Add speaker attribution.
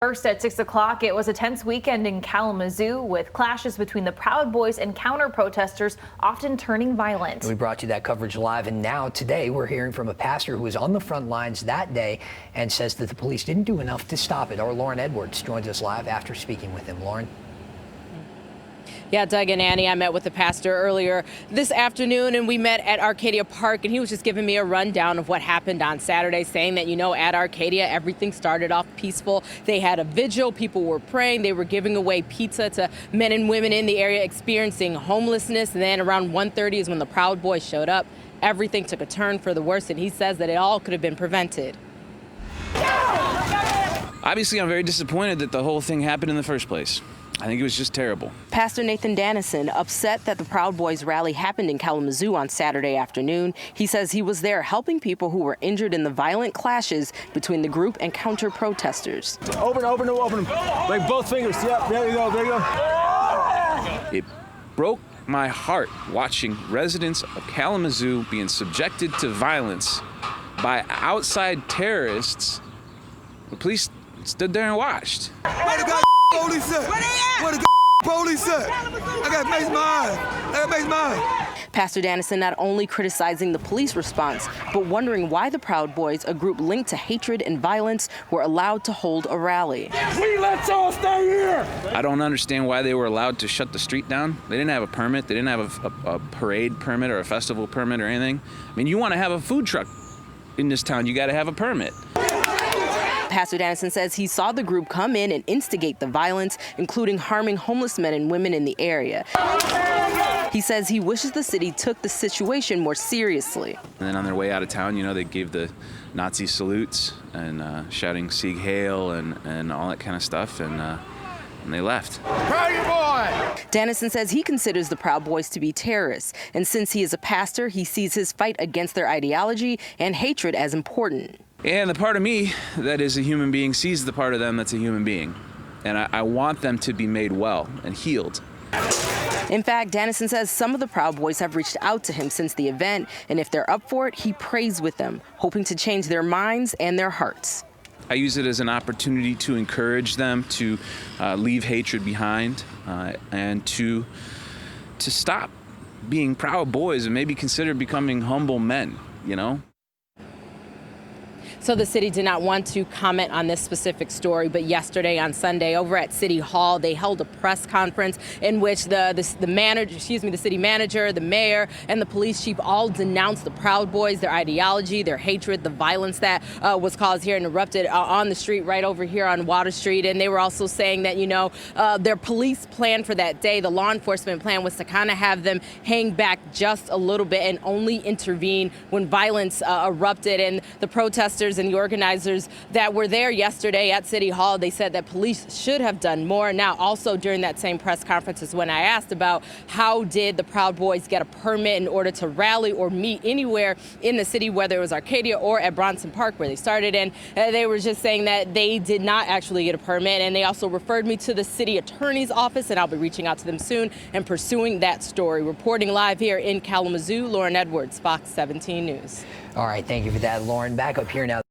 Speaker 1: First at 6 o'clock, it was a tense weekend in Kalamazoo with clashes between the Proud Boys and counter-protesters, often turning violent.
Speaker 2: We brought you that coverage live, and now today we're hearing from a pastor who was on the front lines that day and says that the police didn't do enough to stop it. Our Lauren Edwards joins us live after speaking with him. Lauren.
Speaker 3: Yeah, Doug and Annie, I met with the pastor earlier this afternoon, and we met at Arcadia Park, and he was just giving me a rundown of what happened on Saturday, saying that, at Arcadia, everything started off peaceful. They had a vigil, people were praying, they were giving away pizza to men and women in the area experiencing homelessness, and then around 1:30 is when the Proud Boys showed up. Everything took a turn for the worse, and he says that it all could have been prevented.
Speaker 4: Obviously, I'm very disappointed that the whole thing happened in the first place. I think it was just terrible.
Speaker 3: Pastor Nathan Dannison upset that the Proud Boys rally happened in Kalamazoo on Saturday afternoon. He says he was there helping people who were injured in the violent clashes between the group and counter-protesters.
Speaker 5: Open them. Like both fingers. Yep, there you go.
Speaker 4: It broke my heart watching residents of Kalamazoo being subjected to violence by outside terrorists. The police stood there and watched.
Speaker 6: Where the police at? Where the police at? I got makes mine.
Speaker 3: Pastor Dannison not only criticizing the police response, but wondering why the Proud Boys, a group linked to hatred and violence, were allowed to hold a rally.
Speaker 5: We let y'all stay here.
Speaker 4: I don't understand why they were allowed to shut the street down. They didn't have a permit. They didn't have a parade permit or a festival permit or anything. I mean, you want to have a food truck in this town, you got to have a permit.
Speaker 3: Pastor Dannison says he saw the group come in and instigate the violence, including harming homeless men and women in the area. He says he wishes the city took the situation more seriously.
Speaker 4: And then on their way out of town, they gave the Nazi salutes and shouting Sieg Heil and all that kind of stuff, and they left.
Speaker 6: Proud of your boy!
Speaker 3: Dannison says he considers the Proud Boys to be terrorists, and since he is a pastor, he sees his fight against their ideology and hatred as important.
Speaker 4: And the part of me that is a human being sees the part of them that's a human being. And I want them to be made well and healed.
Speaker 3: In fact, Dannison says some of the Proud Boys have reached out to him since the event, and if they're up for it, he prays with them, hoping to change their minds and their hearts.
Speaker 4: I use it as an opportunity to encourage them to leave hatred behind and to stop being proud boys and maybe consider becoming humble men,
Speaker 3: So the city did not want to comment on this specific story, but yesterday on Sunday over at City Hall, they held a press conference in which the city manager, the mayor, and the police chief all denounced the Proud Boys, their ideology, their hatred, the violence that was caused here and erupted on the street right over here on Water Street. And they were also saying that, their police plan for that day, the law enforcement plan, was to kind of have them hang back just a little bit and only intervene when violence erupted. And the protesters and the organizers that were there yesterday at City Hall, they said that police should have done more. Now, also during that same press conference is when I asked about how did the Proud Boys get a permit in order to rally or meet anywhere in the city, whether it was Arcadia or at Bronson Park where they started. And they were just saying that they did not actually get a permit. And they also referred me to the city attorney's office, and I'll be reaching out to them soon and pursuing that story. Reporting live here in Kalamazoo, Lauren Edwards, Fox 17 News.
Speaker 2: All right, thank you for that, Lauren. Back up here now.